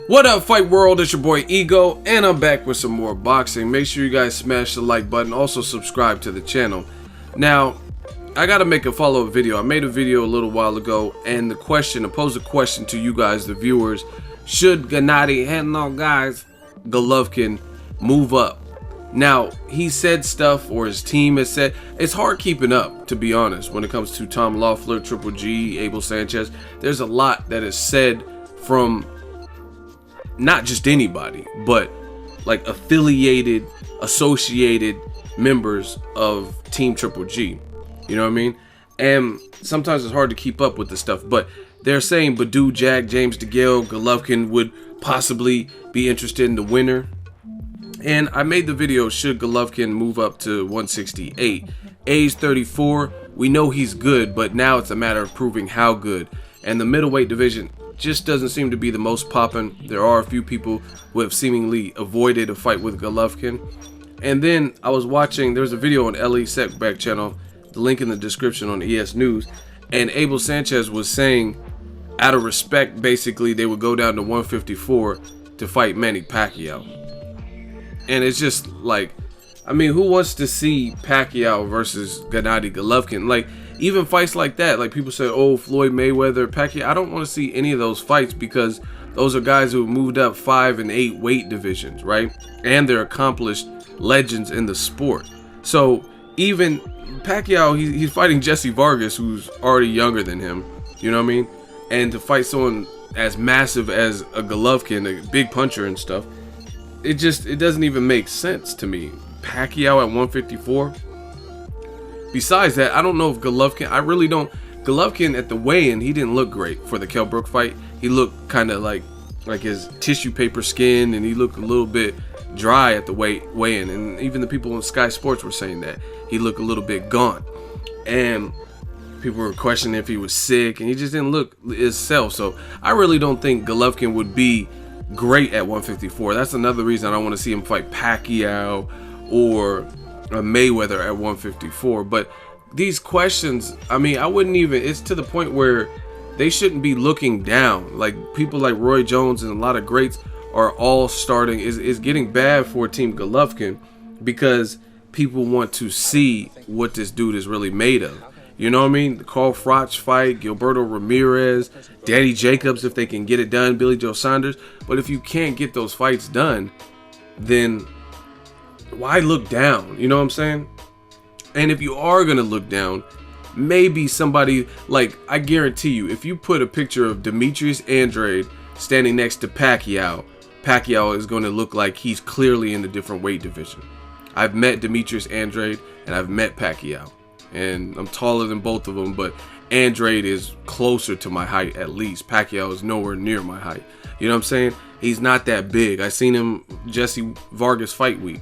What up, fight world? It's your boy Ego, and I'm back with some more boxing. Make sure you guys smash the like button, also subscribe to the channel. Now, I gotta make a follow-up video. I made a video a little while ago, and I posed a question to you guys, the viewers. Should Gennady Golovkin move up? Now, he said stuff, or his team has said, it's hard keeping up, to be honest, when it comes to Tom Loeffler, Triple G, Abel Sanchez. There's a lot that is said from not just anybody, but like affiliated, associated members of Team Triple G. You know what I mean? And sometimes it's hard to keep up with the stuff, but they're saying Badou Jack, James DeGale, Golovkin would possibly be interested in the winner. And I made the video, should Golovkin move up to 168? Age 34, we know he's good, but now it's a matter of proving how good. And the middleweight division just doesn't seem to be the most poppin'. There are a few people who have seemingly avoided a fight with Golovkin. And then I was watching, there's a video on Ellie Setback channel, the link in the description on ES News, and Abel Sanchez was saying, out of respect, basically, they would go down to 154 to fight Manny Pacquiao. And it's just like, I mean, who wants to see Pacquiao versus Gennady Golovkin? Like, even fights like that, like people say, oh, Floyd Mayweather, Pacquiao, I don't want to see any of those fights because those are guys who have moved up 5 and 8 weight divisions, right? And they're accomplished legends in the sport. So even Pacquiao, he's fighting Jesse Vargas, who's already younger than him, you know what I mean? And to fight someone as massive as a Golovkin, a big puncher and stuff, it doesn't even make sense to me. Pacquiao at 154. Besides that, I don't know if Golovkin, I really don't. Golovkin at the weigh-in, he didn't look great for the Kell Brook fight. He looked kind of like his tissue paper skin, and he looked a little bit dry at the weigh-in. And even the people on Sky Sports were saying that he looked a little bit gaunt. And people were questioning if he was sick, and he just didn't look himself. So I really don't think Golovkin would be great at 154. That's another reason I don't want to see him fight Pacquiao or Mayweather at 154. But these questions, I mean, I wouldn't even, it's to the point where they shouldn't be looking down. Like people like Roy Jones and a lot of greats are all starting, is getting bad for Team Golovkin because people want to see what this dude is really made of. You know what I mean? The Carl Froch fight, Gilberto Ramirez, Danny Jacobs, if they can get it done, Billy Joe Saunders. But if you can't get those fights done, then why look down? You know what I'm saying? And if you are going to look down, maybe somebody, like, I guarantee you, if you put a picture of Demetrius Andrade standing next to Pacquiao, Pacquiao is going to look like he's clearly in a different weight division. I've met Demetrius Andrade and I've met Pacquiao. And I'm taller than both of them, but Andrade is closer to my height at least. Pacquiao is nowhere near my height. You know what I'm saying? He's not that big. I seen him Jesse Vargas fight week.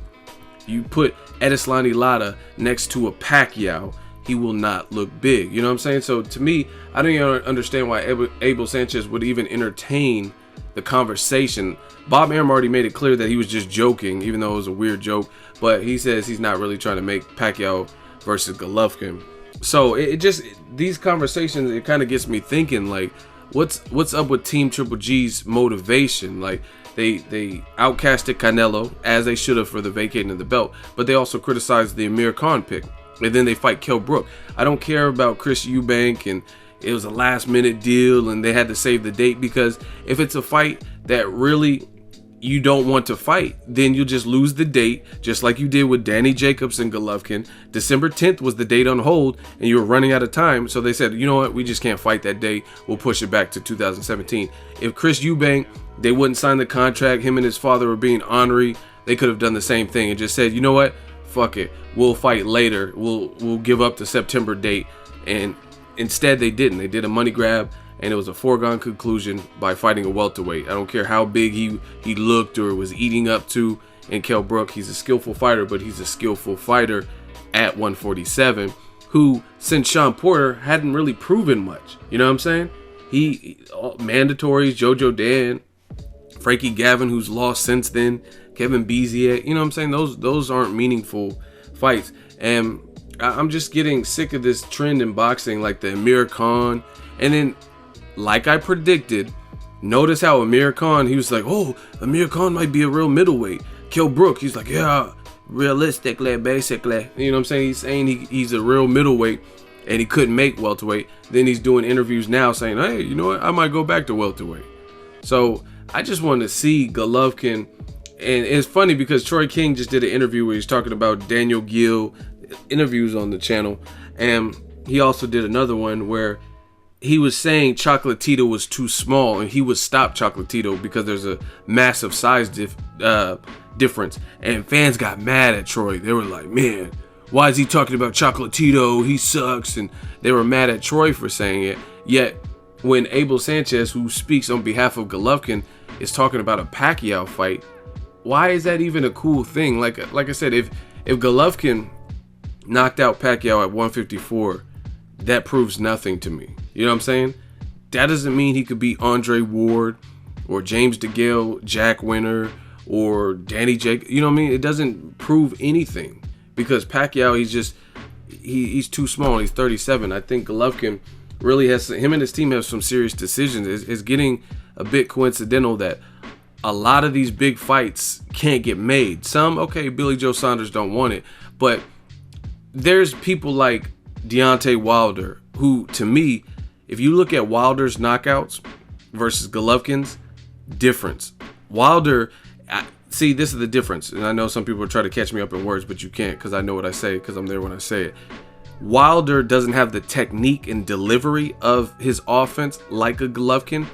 You put Edeslani Lara next to a Pacquiao, he will not look big. You know what I'm saying? So to me, I don't even understand why Abel Sanchez would even entertain the conversation. Bob Arum already made it clear that he was just joking, even though it was a weird joke. But he says he's not really trying to make Pacquiao versus Golovkin. So it just, these conversations, it kind of gets me thinking, like, what's up with Team Triple G's motivation? Like, they outcasted Canelo, as they should have, for the vacating of the belt, but they also criticized the Amir Khan pick, and then they fight Kell Brook. I don't care about Chris Eubank, and it was a last minute deal and they had to save the date, because if it's a fight that really you don't want to fight, then you'll just lose the date, just like you did with Danny Jacobs and Golovkin. December 10th was the date on hold, and you were running out of time, so they said, you know what, we just can't fight that date, we'll push it back to 2017. If Chris Eubank, they wouldn't sign the contract, him and his father were being ornery, they could have done the same thing and just said, you know what, fuck it, we'll fight later, we'll give up the September date. And instead they didn't. They did a money grab, and it was a foregone conclusion by fighting a welterweight. I don't care how big he looked or was eating up to in Kell Brook. He's a skillful fighter, but he's a skillful fighter at 147, who, since Sean Porter, hadn't really proven much. You know what I'm saying? He mandatories, Jojo Dan, Frankie Gavin, who's lost since then, Kevin Bezier, you know what I'm saying? Those aren't meaningful fights. And I'm just getting sick of this trend in boxing, like the Amir Khan. And then, like I predicted, Notice how Amir Khan, he was like, oh, Amir Khan might be a real middleweight. Kell Brook, he's like, yeah, realistically, basically. You know what I'm saying? He's saying he's a real middleweight and he couldn't make welterweight. Then he's doing interviews now saying, hey, you know what? I might go back to welterweight. So I just wanted to see Golovkin. And it's funny because Troy King just did an interview where he's talking about Daniel Gill, interviews on the channel. And he also did another one where he was saying Chocolatito was too small and he would stop Chocolatito because there's a massive size difference. And fans got mad at Troy. They were like, man, why is he talking about Chocolatito? He sucks. And they were mad at Troy for saying it. Yet when Abel Sanchez, who speaks on behalf of Golovkin, is talking about a Pacquiao fight, why is that even a cool thing? Like I said, if Golovkin knocked out Pacquiao at 154, that proves nothing to me. You know what I'm saying? That doesn't mean he could beat Andre Ward or James DeGale, Jack Winter, or Danny Jake. You know what I mean? It doesn't prove anything because Pacquiao, he's too small. He's 37. I think Golovkin really has, him and his team have some serious decisions. It's getting a bit coincidental that a lot of these big fights can't get made. Some, okay, Billy Joe Saunders don't want it, but there's people like Deontay Wilder who, to me, if you look at Wilder's knockouts versus Golovkin's, difference. Wilder, see, this is the difference, and I know some people try to catch me up in words, but you can't because I know what I say because I'm there when I say it. Wilder doesn't have the technique and delivery of his offense like a Golovkin,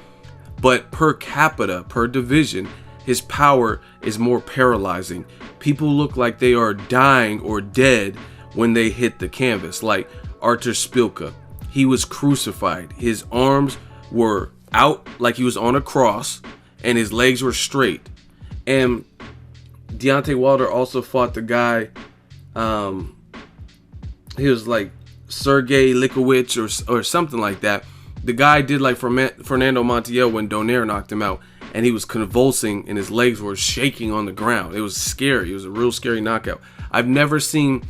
but per capita, per division, his power is more paralyzing. People look like they are dying or dead when they hit the canvas, like Artur Szpilka. He was crucified. His arms were out like he was on a cross, and his legs were straight. And Deontay Wilder also fought the guy, he was like Sergey Likowicz or something like that. The guy did like Fernando Montiel when Donaire knocked him out, and he was convulsing and his legs were shaking on the ground. It was scary. It was a real scary knockout. I've never seen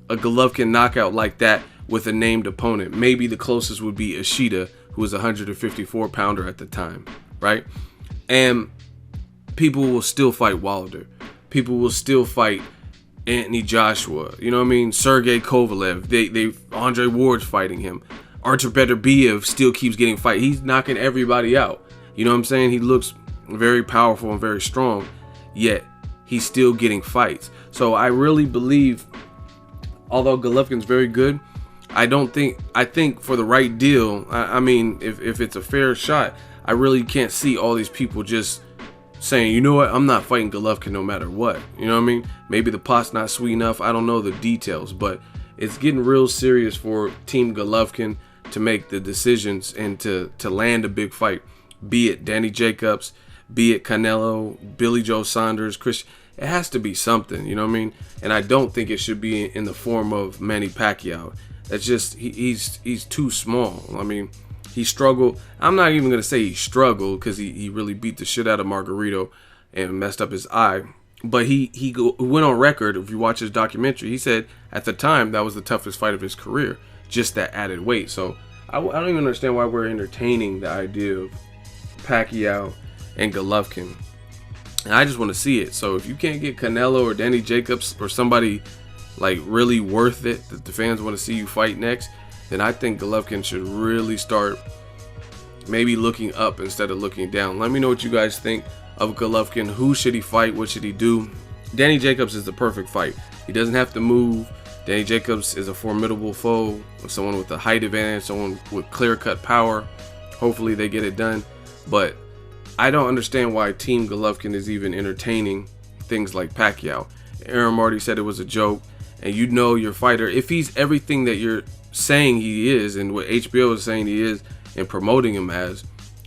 a Golovkin knockout like that with a named opponent. Maybe the closest would be Ishida, who was a 154-pounder at the time, right? And people will still fight Wilder. People will still fight Anthony Joshua. You know what I mean? Sergey Kovalev. Andre Ward's fighting him. Artur Beterbiev still keeps getting fight. He's knocking everybody out. You know what I'm saying? He looks very powerful and very strong, yet he's still getting fights. So I really believe, although Golovkin's very good, I think for the right deal, I mean, if it's a fair shot, I really can't see all these people just saying, you know what, I'm not fighting Golovkin no matter what. You know what I mean? Maybe the pot's not sweet enough. I don't know the details, but it's getting real serious for Team Golovkin to make the decisions and to land a big fight. Be it Danny Jacobs, be it Canelo, Billy Joe Saunders, Chris. It has to be something, you know what I mean? And I don't think it should be in the form of Manny Pacquiao. That's just, he's too small. I mean, he struggled. I'm not even going to say he struggled because he really beat the shit out of Margarito and messed up his eye. But he went on record, if you watch his documentary, he said at the time that was the toughest fight of his career, just that added weight. So I don't even understand why we're entertaining the idea of Pacquiao and Golovkin. And I just want to see it. So if you can't get Canelo or Danny Jacobs or somebody like really worth it that the fans want to see you fight next, then I think Golovkin should really start maybe looking up instead of looking down. Let me know what you guys think of Golovkin. Who should he fight? What should he do? Danny Jacobs is the perfect fight. He doesn't have to move. Danny Jacobs is a formidable foe, someone with a height advantage, someone with clear-cut power. Hopefully they get it done. But I don't understand why Team Golovkin is even entertaining things like Pacquiao. Aaron Marty said it was a joke, and you know your fighter, if he's everything that you're saying he is and what HBO is saying he is and promoting him as,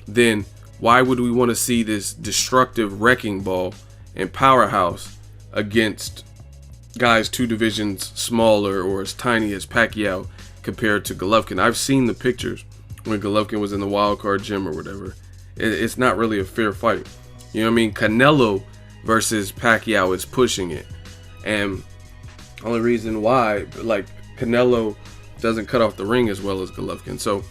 then why would we want to see this destructive wrecking ball and powerhouse against guys 2 divisions smaller or as tiny as Pacquiao compared to Golovkin? I've seen the pictures when Golovkin was in the wild card gym or whatever. It's not really a fair fight. You know what I mean? Canelo versus Pacquiao is pushing it. And only reason why, like, Canelo doesn't cut off the ring as well as Golovkin. So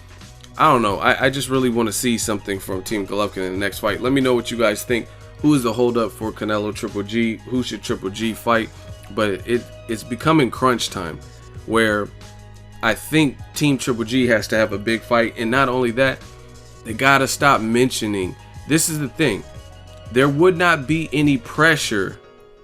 I don't know. I just really want to see something from Team Golovkin in the next fight. Let me know what you guys think. Who is the holdup for Canelo Triple G? Who should Triple G fight? But it's becoming crunch time, where I think Team Triple G has to have a big fight. And not only that, they gotta stop mentioning. This is the thing. There would not be any pressure.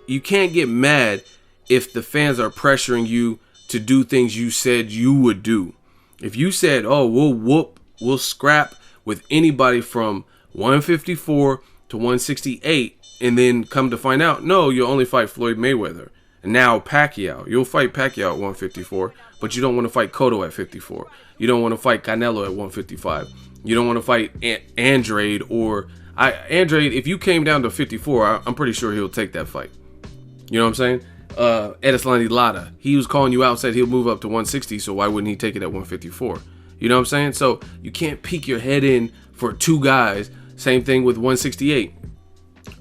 You can't get mad if the fans are pressuring you to do things you said you would do. If you said, oh, we'll scrap with anybody from 154 to 168, and then come to find out, no, you'll only fight Floyd Mayweather. And now Pacquiao. You'll fight Pacquiao at 154, but you don't want to fight Cotto at 54. You don't want to fight Canelo at 155. You don't want to fight Andrade or... Andrade, if you came down to 54, I'm pretty sure he'll take that fight. You know what I'm saying? Erislandy Lara, he was calling you out, said he'll move up to 160, so why wouldn't he take it at 154? You know what I'm saying? So you can't peek your head in for two guys. Same thing with 168.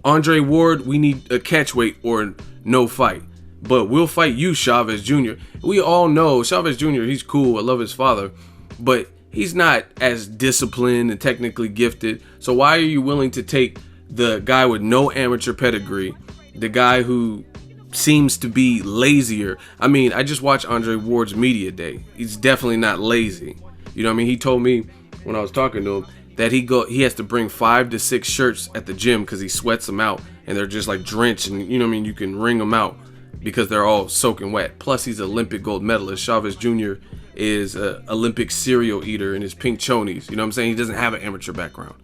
Andre Ward, we need a catch weight or no fight. But we'll fight you, Chavez Jr. We all know Chavez Jr., he's cool. I love his father. But he's not as disciplined and technically gifted. So why are you willing to take the guy with no amateur pedigree, the guy who seems to be lazier? I mean, I just watched Andre Ward's media day. He's definitely not lazy. You know what I mean? He told me when I was talking to him that he has to bring 5 to 6 shirts at the gym because he sweats them out and they're just like drenched, and you know what I mean, you can wring them out because they're all soaking wet. Plus he's an Olympic gold medalist. Chavez Jr. is an Olympic cereal eater in his pink chonies. You know what I'm saying? He doesn't have an amateur background.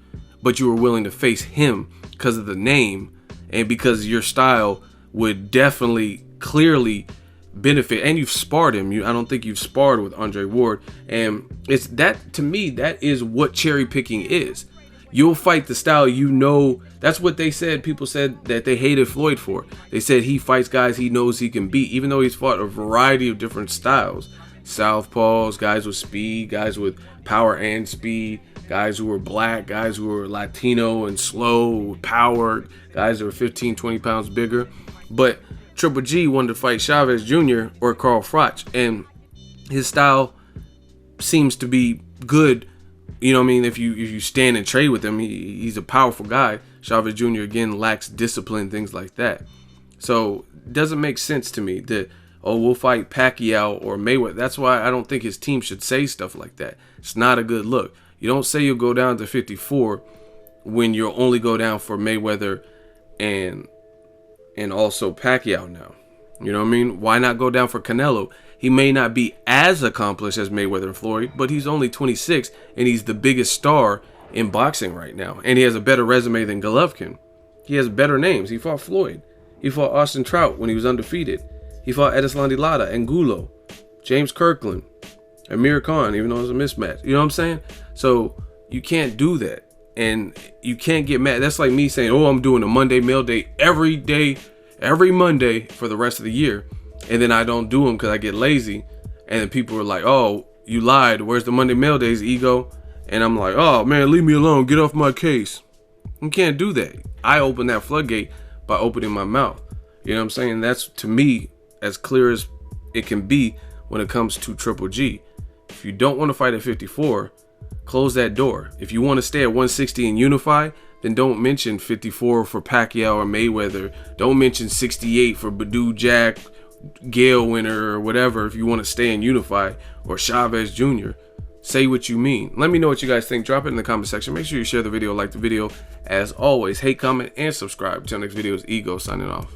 But you were willing to face him because of the name and because your style would definitely, clearly benefit. And you've sparred him. I don't think you've sparred with Andre Ward. And it's that, to me, that is what cherry picking is. You'll fight the style you know. That's what they said. People said that they hated Floyd for. They said he fights guys he knows he can beat, even though he's fought a variety of different styles. Southpaws, guys with speed, guys with power and speed, guys who are black, guys who are Latino and slow, powered, guys who are 15, 20 pounds bigger. But Triple G wanted to fight Chavez Jr. or Carl Froch, and his style seems to be good. You know what I mean? If you stand and trade with him, he's a powerful guy. Chavez Jr. again lacks discipline, things like that. So it doesn't make sense to me that, oh, we'll fight Pacquiao or Mayweather. That's why I don't think his team should say stuff like that. It's not a good look. You don't say you'll go down to 54 when you'll only go down for Mayweather and also Pacquiao now. You know what I mean? Why not go down for Canelo? He may not be as accomplished as Mayweather and Floyd, but he's only 26 and he's the biggest star in boxing right now. And he has a better resume than Golovkin. He has better names. He fought Floyd. He fought Austin Trout when he was undefeated. He fought Erislandy Lara, Angulo, James Kirkland, Amir Khan, even though it was a mismatch. You know what I'm saying? So you can't do that. And you can't get mad. That's like me saying, oh, I'm doing a Monday meal day every day, every Monday for the rest of the year. And then I don't do them because I get lazy. And then people are like, oh, you lied. Where's the Monday mail days, ego? And I'm like, oh, man, leave me alone. Get off my case. You can't do that. I open that floodgate by opening my mouth. You know what I'm saying? That's, to me, as clear as it can be when it comes to Triple G. If you don't want to fight at 54, close that door. If you want to stay at 160 and unify, then don't mention 54 for Pacquiao or Mayweather. Don't mention 68 for Badou Jack, Gale winner, or whatever. If you want to stay and unify, or Chavez Jr., say what you mean. Let me know what you guys think. Drop it in the comment section. Make sure you share the video, like the video. As always, hate, comment, and subscribe. Till next video is Ego signing off.